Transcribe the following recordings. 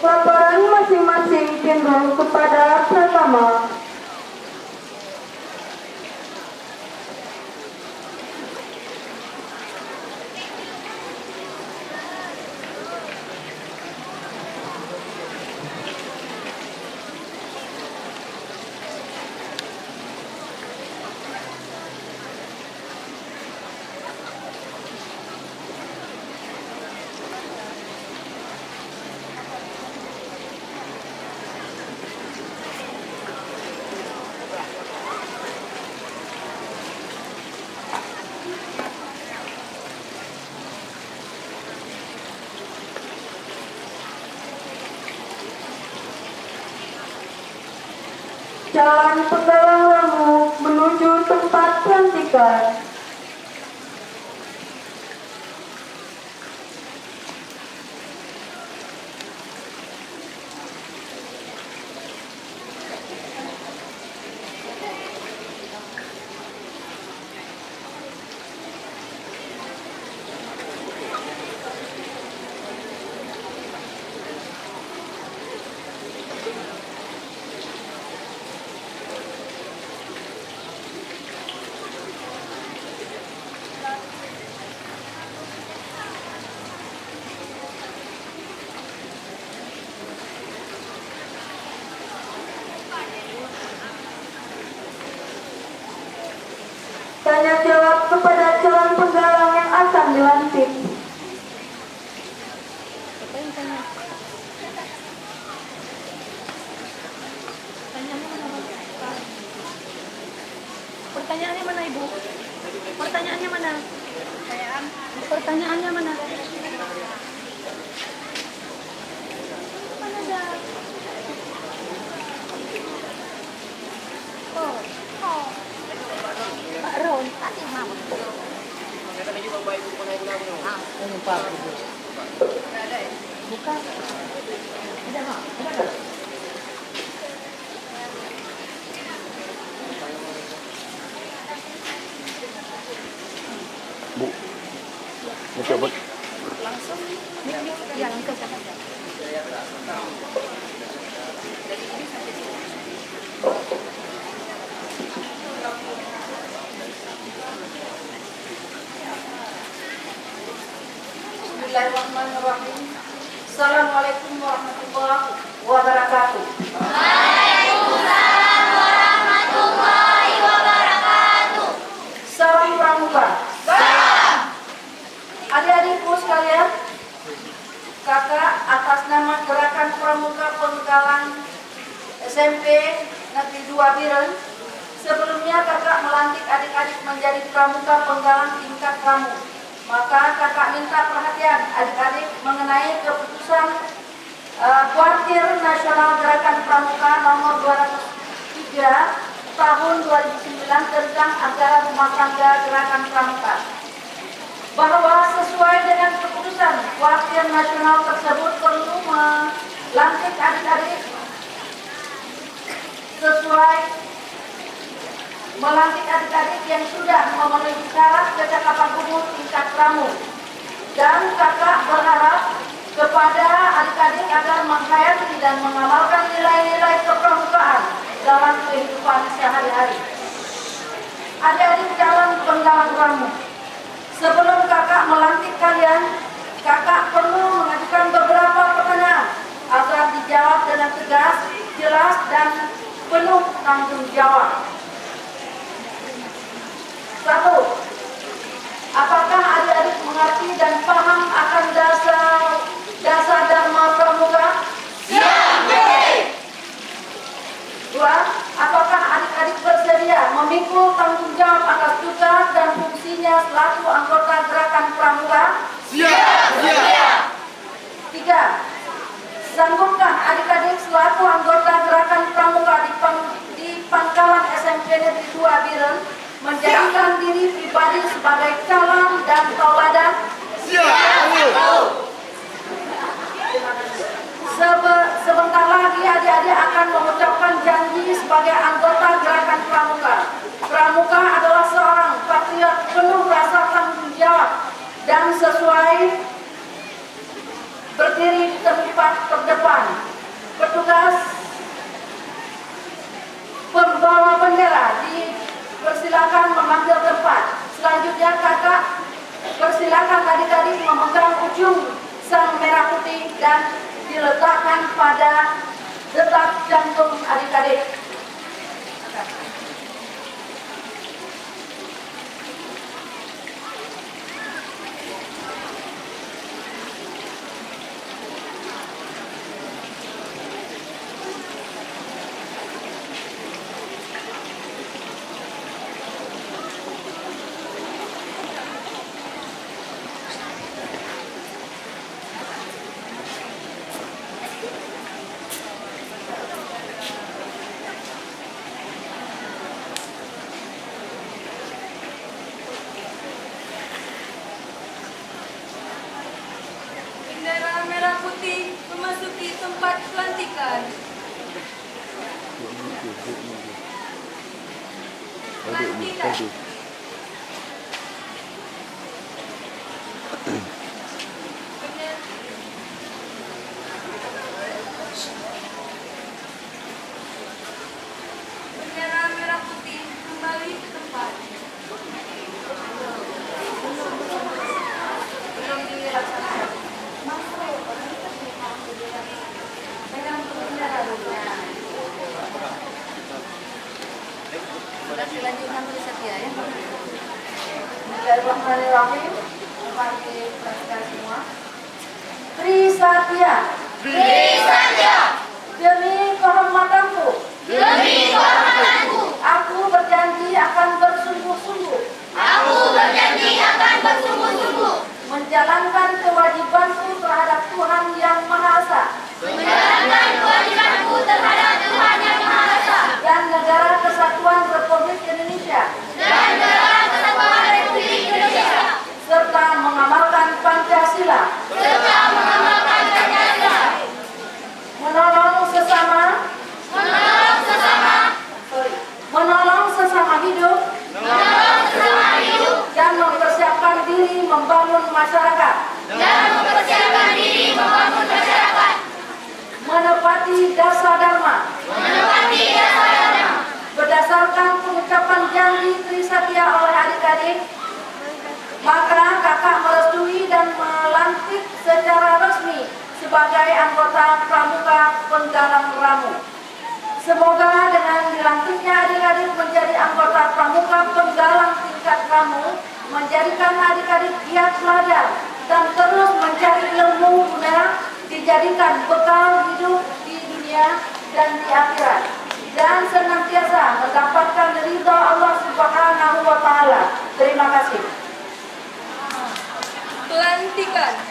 Laporan masing-masing timbul kepada Pratama. Jalan Penggalang Ramu menuju tempat pelantikan. Tanya jawab kepada calon penggalang yang akan dilantik. Pertanyaannya mana, Ibu? Pertanyaannya mana? Pertanyaannya mana? Mana dah? Oh. Pak Ron, tadi mau. Ini Pak. Bukan. Ada nggak? Ada nggak? Bu, mau coba? Langsung, ya langsung saja. Bismillahirrahmanirrahim. Assalamualaikum warahmatullahi wabarakatuh. Waalaikumsalam warahmatullahi wabarakatuh. Salam Pramuka. Salam. Adik-adikku sekalian, kakak atas nama Gerakan Pramuka Penggalang SMP Negeri 2 Biren, sebelumnya kakak melantik adik-adik menjadi Pramuka Penggalang tingkat Pramu. Maka kakak minta perhatian adik-adik mengenai keputusan Kuartir Nasional Gerakan Pramuka nomor 203 tahun 2009 tentang acara rumah tangga Gerakan Pramuka. Bahwa sesuai dengan keputusan Kuartir Nasional tersebut perlu melantik adik-adik yang sudah memenuhi syarat kecakapan umum tingkat pramu. Dan kakak berharap kepada adik-adik agar menghayati dan mengamalkan nilai-nilai kepramukaan dalam kehidupan sehari-hari. Adik-adik calon penggalang pramu, sebelum kakak melantik kalian, kakak perlu mengajukan beberapa pertanyaan agar dijawab dengan tegas, jelas, dan penuh tanggung jawab. 1. Apakah adik-adik mengerti dan paham akan dasar Dharma Pramuka? Siap, mengerti. 2. Apakah adik-adik bersedia memikul tanggung jawab atas tugas dan fungsinya selaku anggota Gerakan Pramuka? Siap, siap. 3. Sanggupkah adik-adik selaku anggota Gerakan Pramuka di Pangkalan SMP Negeri 2 Biren menjadikan diri pribadi sebagai calon dan tauladan? Siap. Sebentar lagi adik-adik akan mengucapkan janji sebagai anggota Gerakan Pramuka. Pramuka adalah seorang patriot penuh rasa tanggung jawab dan sesuai berdiri di tempat tempat terdepan. Petugas pembawa bendera dipersilakan mengambil tempat. Selanjutnya kakak persilakan adik-adik memegang ujung sang merah putih dan diletakkan pada detak jantung adik-adik. Bendera merah putih memasuki tempat pelantikan. Pelantikan. Bendera merah putih kembali ke tempat. Belum dilaksanakan. Pegang bendera dulu. Selanjutnya tulis Satya ya. Bismillahirrahmanirrahim. Mari kita semua. Trisatya. Trisatya. Demi kehormatanku. Demi kehormatanku. Aku berjanji akan bersungguh-sungguh. Aku berjanji akan bersungguh-sungguh. Menjalankan kewajibanku terhadap Tuhan Yang Maha Esa. Menjalankan kewajibanku terhadap Tuhan Yang Maha Esa. Dan Negara Kesatuan Republik Indonesia. Dan Negara Kesatuan Republik Indonesia. Serta mengamalkan Pancasila. Serta mengamalkan Pancasila. Menolong sesama. Menolong sesama hidup. Menolong sesama hidup. Dan mempersiapkan diri membangun masyarakat. Dan mempersiapkan diri membangun masyarakat. Menepati dasar dharma. Menepati dasar dharma. Berdasarkan pengucapan janji Trisatya oleh adik-adik, maka kakak merestui dan melantik secara resmi sebagai anggota Pramuka Penggalang Ramu. Semoga dengan dilantiknya adik-adik menjadi anggota Pramuka Penggalang tingkat Ramu, menjadikan adik-adik giat belajar dan terus mencari ilmu guna dijadikan bekal hidup di dunia dan di akhirat, dan senantiasa mendapatkan ridha Allah Subhanahu wa Ta'ala. Terima kasih. Pelantikan.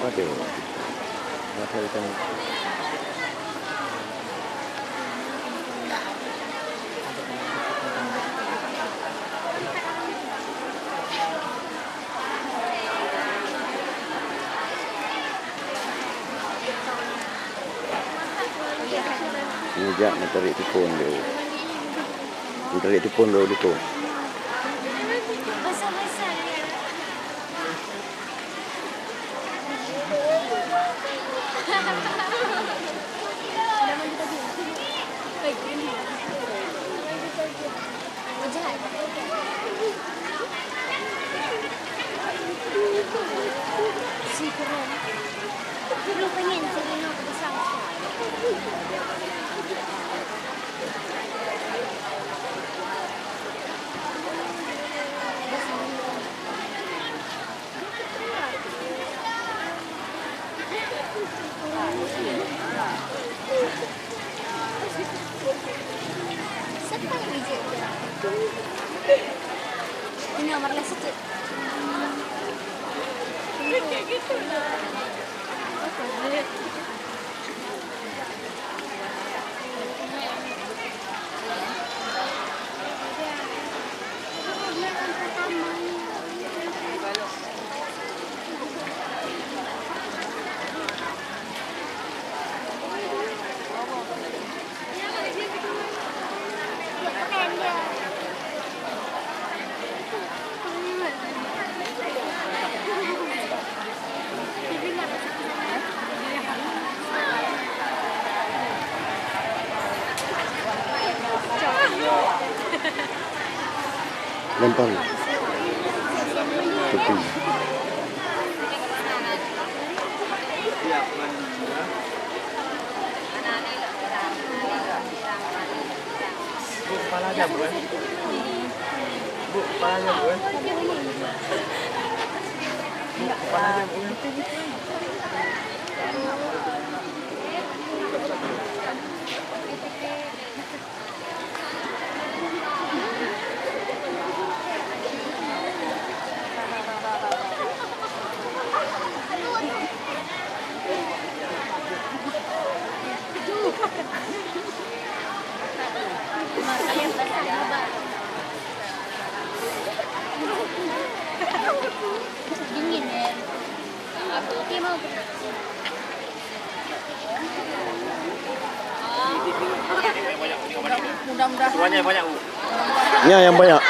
Waduh. Masa ikan. Mujak mencari tipun dia. Mencari tipun dulu. Besar-besar ya. Si keren. Lu pengen jadi besar. Siapa yang bijak? Ini nomor les itu. Kayak gitu. Lempar. Tepi. Bu, kepalanya bu. Bu, kepalanya bu. Bu, kepalanya bu. Dingin ya. Dia mau berenang. Mudah-mudahan. Semuanya banyak bu. Ya, yang banyak.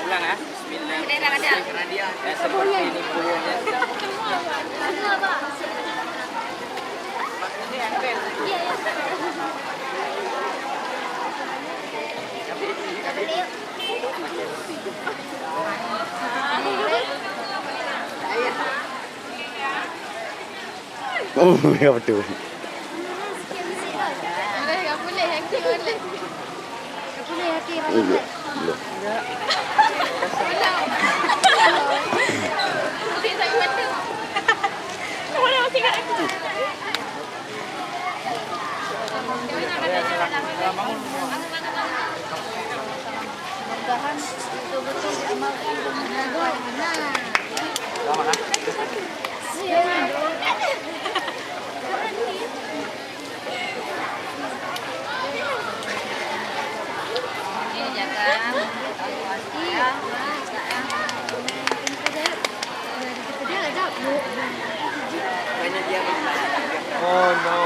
Ulang ya. Bismillah. Karena dia seperti ini puluhnya. Iya, ya. Oh, ya betul. Enggak boleh haki boleh. Enggak boleh haki Belum. Belum. Mudah-mudahan betul-betul diamalkan dengan baik. Lama kan? Banyak dia. Oh no.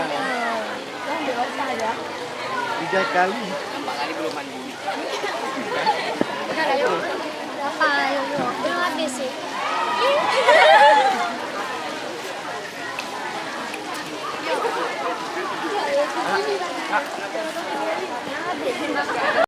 Yang dewasa ya. 3 kali. 4 kali belum mandi. Berapa ayo belum habis sih.